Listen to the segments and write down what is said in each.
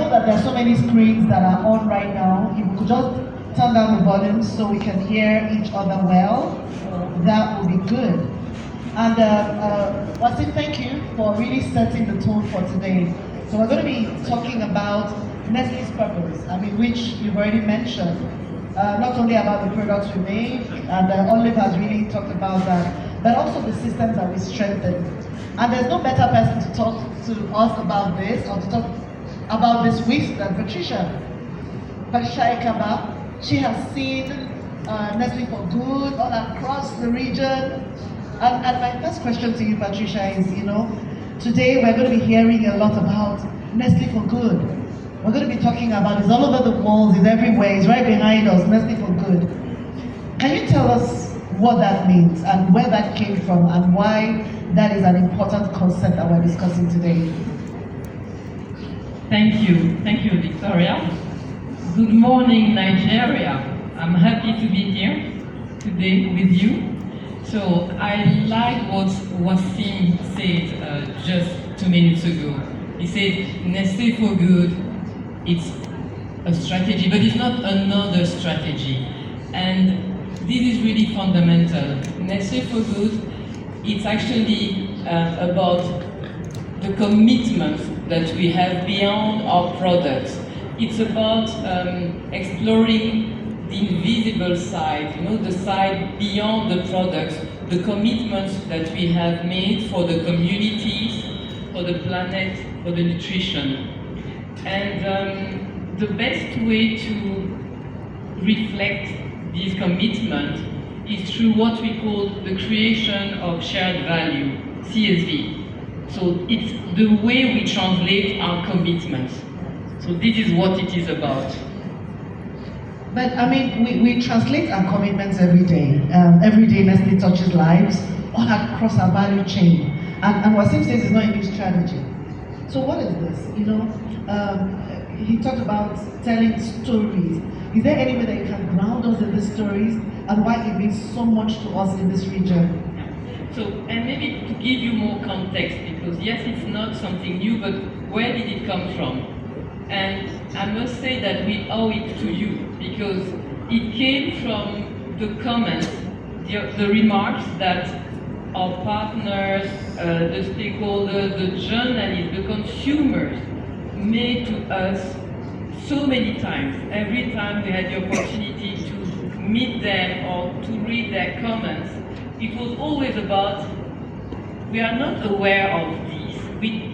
know that there are so many screens that are on right now. If we could just turn down the volume so we can hear each other well, that would be good. And Wasim, thank you for really setting the tone for today. So we're going to be talking about Nestle's purpose, which you've already mentioned. Not only about the products we make, and Olive has really talked about that, but also the systems that we strengthen. And there's no better person to talk to us about this, or to talk about this with than Patricia. Patricia Ekaba, she has seen Nestle for good all across the region. And my first question to you, Patricia, is, today we're going to be hearing a lot about Nestle for good. We're going to be talking about it's all over the walls, it's everywhere, it's right behind us, Nestle for good. Can you tell us what that means and where that came from and why that is an important concept that we're discussing today? Thank you, Victoria. Good morning, Nigeria. I'm happy to be here today with you. So I like what Wasim said just 2 minutes ago. He said, Nestle for good, it's a strategy, but it's not another strategy. And this is really fundamental. Nestle for good, it's actually about the commitment that we have beyond our products. It's about exploring the invisible side, the side beyond the products, the commitments that we have made for the communities, for the planet, for the nutrition. And the best way to reflect this commitment is through what we call the creation of shared value, CSV. So it's the way we translate our commitments. So this is what it is about. But we translate our commitments every day. Every day Nestle touches lives all across our value chain. And Wasim says it's not a new strategy. So what is this? He talked about telling stories. Is there any way that you can ground us in these stories and why it means so much to us in this region? So, and maybe to give you more context, because yes, it's not something new, but where did it come from? And I must say that we owe it to you, because it came from the comments, the remarks that our partners, the stakeholders, the journalists, the consumers made to us so many times. Every time we had the opportunity to meet them or to read their comments, it was always about, we are not aware of these.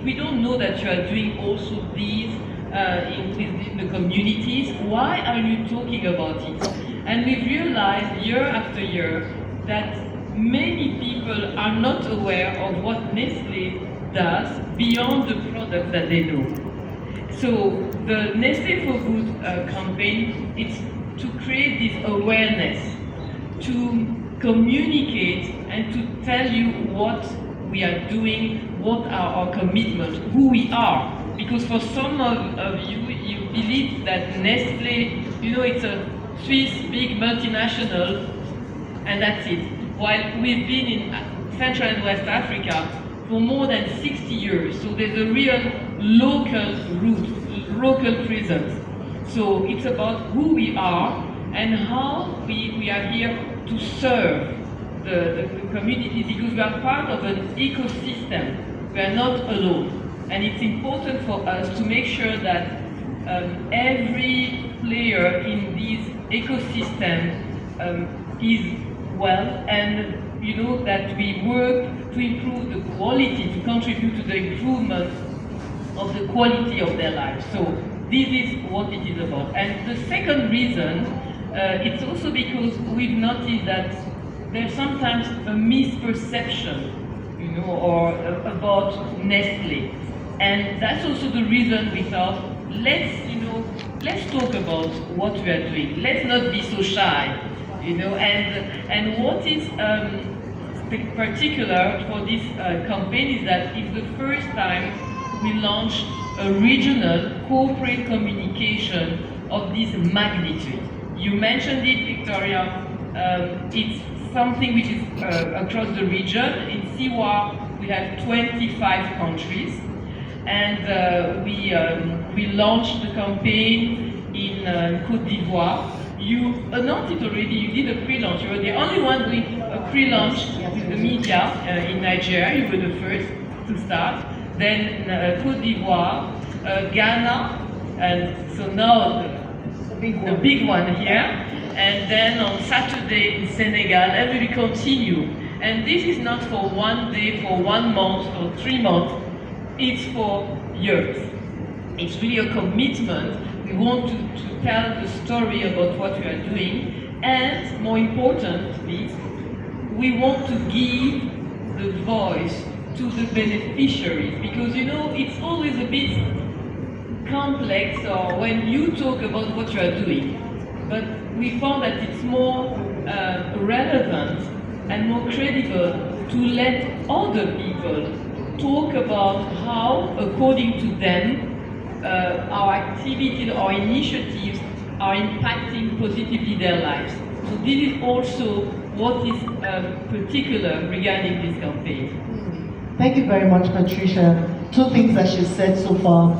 We don't know that you are doing also these within the communities. Why are you talking about it? And we've realized year after year that many people are not aware of what Nestle does beyond the product that they know. So the Nestle for Good campaign, it's to create this awareness, to communicate and to tell you what we are doing, what are our commitments, who we are. Because for some of you, you believe that Nestle, it's a Swiss big multinational, and that's it. While we've been in Central and West Africa for more than 60 years, so there's a real local root, local presence. So it's about who we are and how we are here to serve the communities, because we are part of an ecosystem. We are not alone. And it's important for us to make sure that every player in this ecosystem is well, and that we work to improve the quality, to contribute to the improvement of the quality of their lives. So this is what it is about. And the second reason, it's also because we've noticed that there's sometimes a misperception, or about Nestle. And that's also the reason we thought, let's talk about what we are doing. Let's not be so shy, And what is particular for this campaign is that it's the first time we launched a regional corporate communication of this magnitude. You mentioned it, Victoria. It's something which is across the region. In CIWA, we have 25 countries. And we we launched the campaign in Côte d'Ivoire. You announced it already, you did a pre-launch. You were the only one doing a pre-launch with the media in Nigeria. You were the first to start. Then Côte d'Ivoire, Ghana, and so now the big one here. And then on Saturday in Senegal, and we will continue. And this is not for one day, for 1 month or 3 months. It's for years. It's really a commitment. We want to tell the story about what we are doing, and more importantly, we want to give the voice to the beneficiaries, because you know it's always a bit complex or when you talk about what you are doing, but we found that it's more relevant and more credible to let other people talk about how, according to them, our activities, our initiatives are impacting positively their lives. So this is also what is particular regarding this campaign. Thank you very much, Patricia. Two things that she said so far.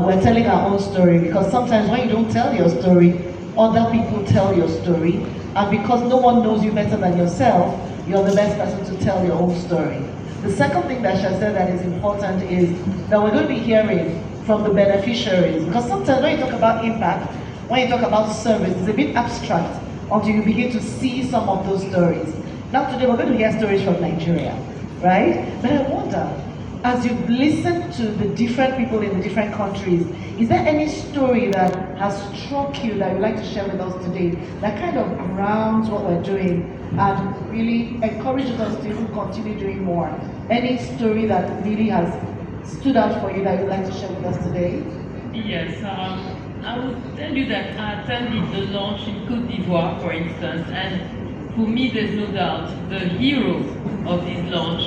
We're telling our own story, because sometimes when you don't tell your story, other people tell your story. And because no one knows you better than yourself, you're the best person to tell your own story. The second thing that she said that is important is that we're going to be hearing from the beneficiaries. Because sometimes when you talk about impact, when you talk about service, it's a bit abstract until you begin to see some of those stories. Now today we're going to hear stories from Nigeria, right? But I wonder, as you listen to the different people in the different countries, is there any story that has struck you that you'd like to share with us today that kind of grounds what we're doing and really encourages us to even continue doing more? Any story that really has stood out for you that you'd like to share with us today? Yes, I would tell you that I attended the launch in Côte d'Ivoire, for instance, and for me there's no doubt the hero of this launch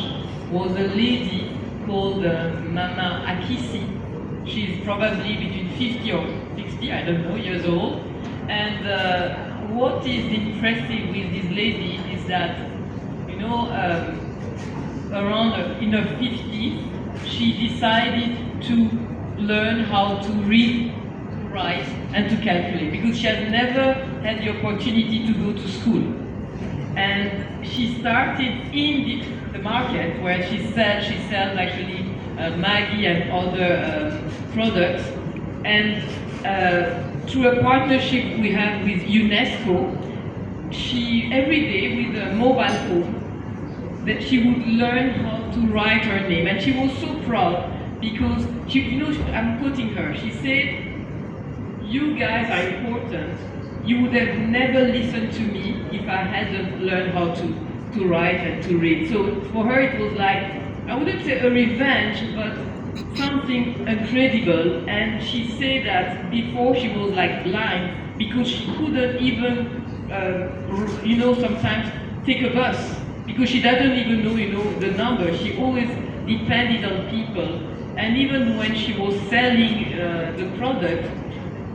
was a lady called Mama Akisi. She's probably between 50 or 60, I don't know, years old. And what is impressive with this lady is that, you know, around in her 50s, she decided to learn how to read, write, and to calculate, because she has never had the opportunity to go to school. And she started in the market where she sells actually Maggi and other products. And through a partnership we have with UNESCO, she every day with a mobile phone, that she would learn how to write her name. And she was so proud because she, you know, I'm quoting her. She said, "You guys are important. You would have never listened to me if I hadn't learned how to write and to read." So for her it was like, I wouldn't say a revenge, but something incredible. And she said that before she was like blind because she couldn't even, you know, sometimes take a bus because she doesn't even know, you know, the number. She always depended on people. And even when she was selling the product,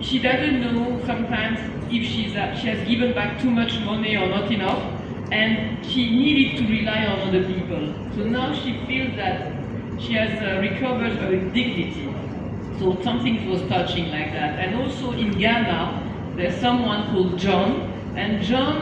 she doesn't know sometimes if she has given back too much money or not enough, and she needed to rely on other people. So now she feels that she has recovered her dignity. So something was touching like that. And also in Ghana, there's someone called John, and John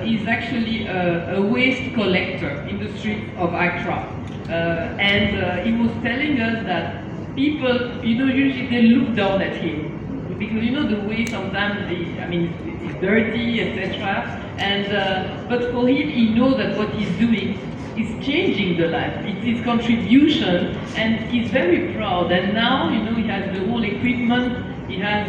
is actually a waste collector in the streets of Accra. And he was telling us that people, you know, usually they look down at him because you know the way sometimes it's dirty, etc. And but for him, he knows that what he's doing is changing the life. It's his contribution, and he's very proud. And now, you know, he has the whole equipment. He has,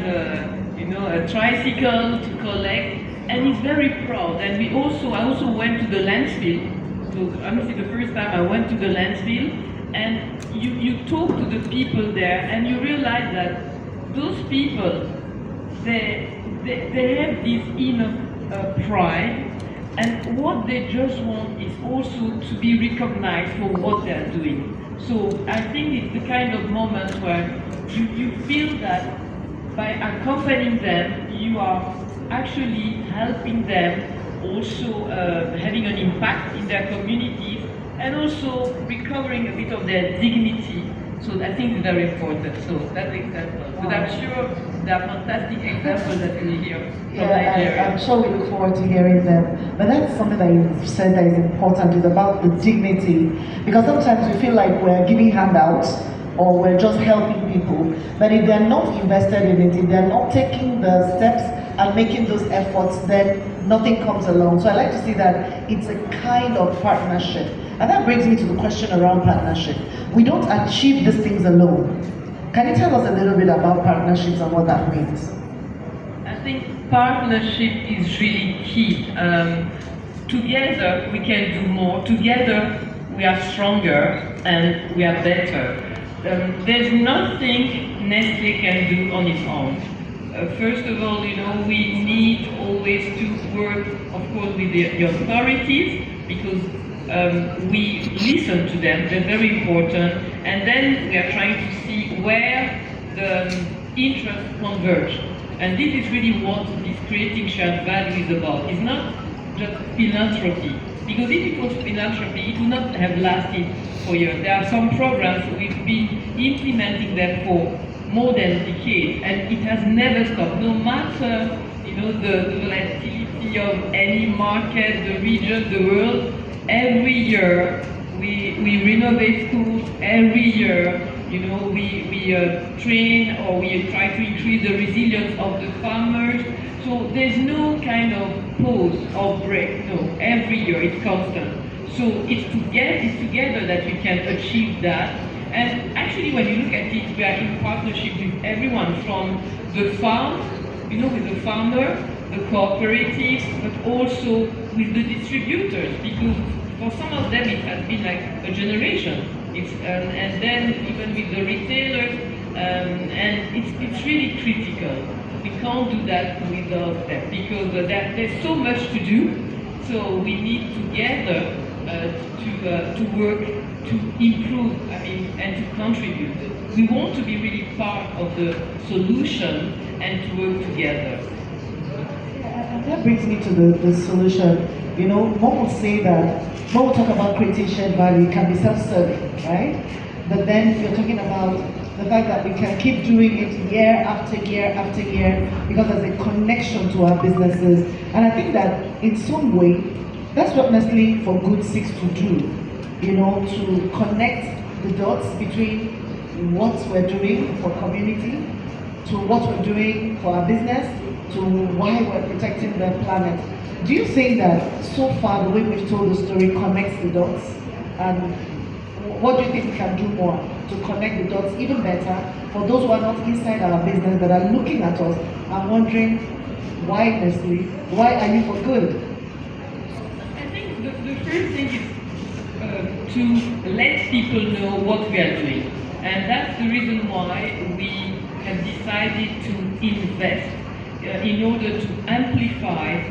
you know, a tricycle to collect, and he's very proud. And I also went to the landfill. So honestly, the first time I went to the landfill, and you talk to the people there, and you realize that those people, they have this inner pride, and what they just want is also to be recognized for what they are doing. So I think it's the kind of moment where you feel that by accompanying them, you are actually helping them, also having an impact in their communities, and also recovering a bit of their dignity. So I think it's very important. So that's the example. But I'm sure there are fantastic examples that we hear from Yeah, Nigeria. I'm sure we look forward to hearing them. But that's something that you've said that is important, is about the dignity. Because sometimes we feel like we're giving handouts or we're just helping people. But if they're not invested in it, if they're not taking the steps and making those efforts, then nothing comes along. So I like to see that it's a kind of partnership. And that brings me to the question around partnership. We don't achieve these things alone. Can you tell us a little bit about partnerships and what that means? I think partnership is really key. Together we can do more. Together we are stronger and we are better. There's nothing Nestle can do on its own. First of all, we need always to work, of course, with the authorities because we listen to them. They're very important, and then we are trying to see where the interests converge. And this is really what this creating shared value is about. It's not just philanthropy, because if it was philanthropy, it would not have lasted for years. There are some programs we've been implementing them for more than a decade, and it has never stopped. No matter the volatility of any market, the region, the world. Every year we renovate schools. Every year, we train or we try to increase the resilience of the farmers. So there's no kind of pause or break. No, every year it's constant. So it's together that we can achieve that. And actually, when you look at it, we are in partnership with everyone from the farm, with the farmer, the cooperatives, but also with the distributors, because for some of them it has been like a generation. And then even with the retailers, and it's really critical. We can't do that without them because there's so much to do. So we need together to work to improve, and to contribute. We want to be really part of the solution and to work together. And that brings me to the solution. One would say that, one would talk about creating shared value, it can be self-serving, right? But then you're talking about the fact that we can keep doing it year after year after year because there's a connection to our businesses. And I think that in some way, that's what Nestle for Good seeks to do, to connect the dots between what we're doing for community, to what we're doing for our business, to why we're protecting the planet. Do you think that so far the way we've told the story connects the dots? And what do you think we can do more to connect the dots even better for those who are not inside our business but are looking at us and wondering, why Nestle? Why are you for good? I think the first thing is to let people know what we are doing. And that's the reason why we have decided to invest in order to amplify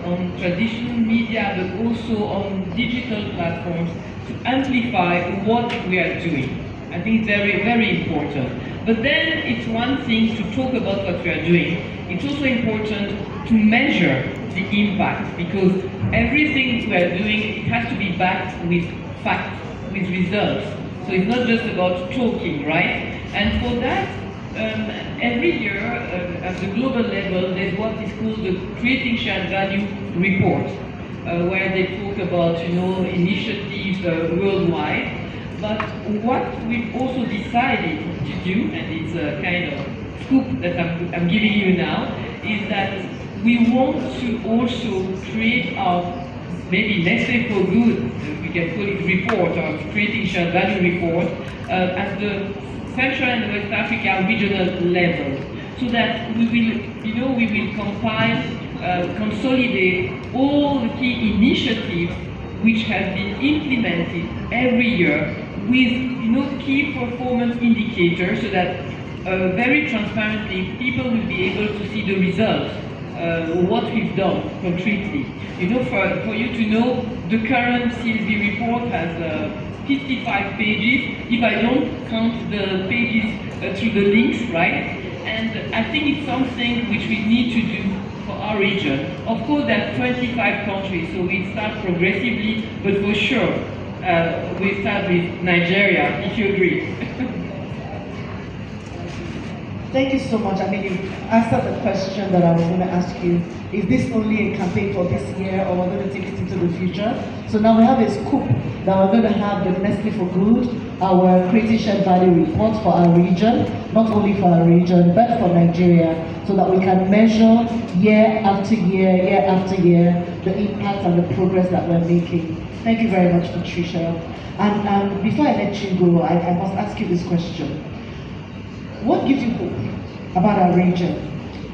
on traditional media, but also on digital platforms, to amplify what we are doing. I think it's very, very important. But then it's one thing to talk about what we are doing. It's also important to measure the impact, because everything we are doing, it has to be backed with facts, with results. So it's not just about talking, right? And for that, every year at the global level, there's what is called the Creating Shared Value report, where they talk about initiatives worldwide. But what we've also decided to do, and it's a kind of scoop that I'm giving you now, is that we want to also create our maybe Nestle for Good, we can call it report, or Creating Shared Value report, at the Central and West Africa regional level, so that we will compile, consolidate all the key initiatives which have been implemented every year with key performance indicators, so that very transparently people will be able to see the results, what we've done concretely. For you to know, the current CSV report has 55 pages, if I don't count the pages through the links, right? And I think it's something which we need to do for our region. Of course, there are 25 countries, so we start progressively, but for sure, we start with Nigeria, if you agree. Thank you so much. I mean, you answered the question that I was going to ask you. Is this only a campaign for this year, or we're going to take it into the future? So now we have a scoop that we're going to have the Nestle for Good, our Creating Shared Value report for our region, not only for our region, but for Nigeria, so that we can measure year after year, the impact and the progress that we're making. Thank you very much, Patricia. And before I let you go, I must ask you this question. What gives you hope about our region?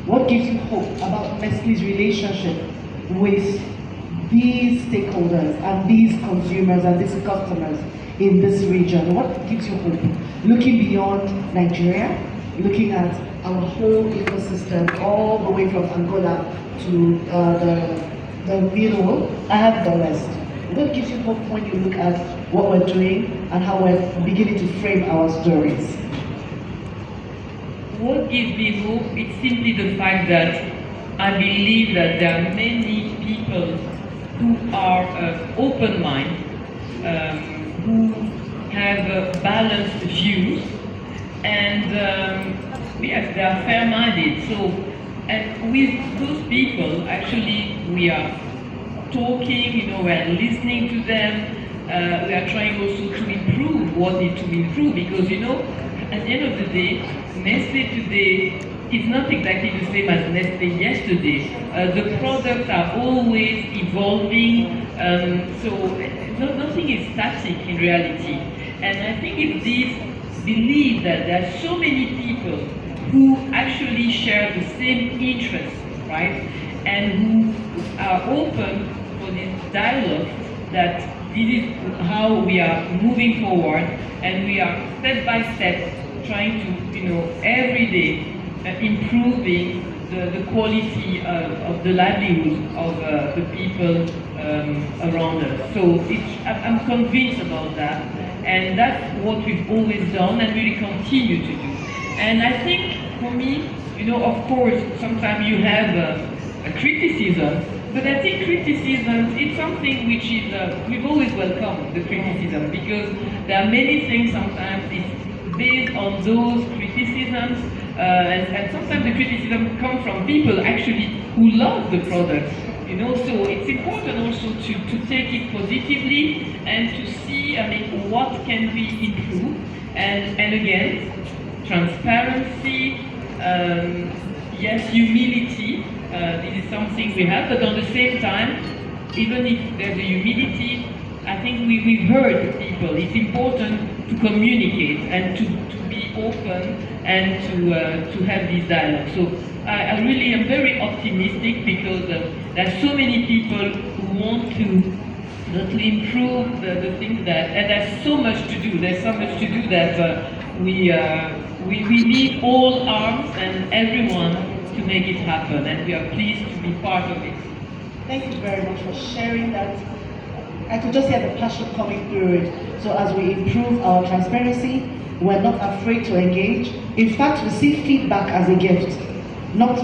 What gives you hope about Nestle's relationship with these stakeholders and these consumers and these customers in this region? What gives you hope? Looking beyond Nigeria, looking at our whole ecosystem, all the way from Angola to the middle and the rest. What gives you hope when you look at what we're doing and how we're beginning to frame our stories? What gives me hope is simply the fact that I believe that there are many people who are open-minded, who have balanced views, and yes, they are fair-minded. So, and with those people, actually, we are talking, we are listening to them. We are trying also to improve what needs to be improved, because at the end of the day, Nestle today is not exactly the same as Nestle yesterday. The products are always evolving, so nothing is static in reality. And I think it's this belief that there are so many people who actually share the same interests, right? And who are open for this dialogue, that this is how we are moving forward, and we are step by step trying to, every day improving the quality of the livelihood of the people around us. So I'm convinced about that, and that's what we've always done and really continue to do. And I think for me, of course, sometimes you have a criticism, but I think criticism is something which is, we've always welcomed the criticism, because there are many things sometimes it's based on those criticisms, and sometimes the criticism comes from people actually who love the product, so it's important also to take it positively and to see, what can be improved, and again, transparency, yes, humility, this is something we have, but on the same time, even if there's a humility, I think we've heard people. It's important to communicate and to be open and to have this dialogue. So I really am very optimistic, because there are so many people who want to improve the things that, and there's so much to do. There's so much to do that we need all arms and everyone to make it happen, and we are pleased to be part of it. Thank you very much for sharing that. I could just hear the passion coming through it. So as we improve our transparency, we're not afraid to engage. In fact, we see feedback as a gift, not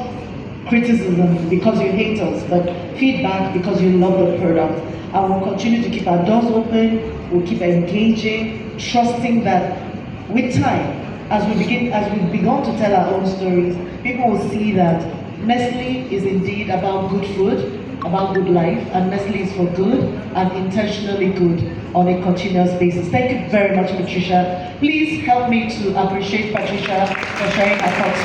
criticism because you hate us, but feedback because you love the product. And we'll continue to keep our doors open, we'll keep engaging, trusting that with time, as we've begun to tell our own stories, people will see that Nestle is indeed about good food, about good life, and Nestle is for good and intentionally good on a continuous basis. Thank you very much, Patricia. Please help me to appreciate Patricia for sharing her thoughts.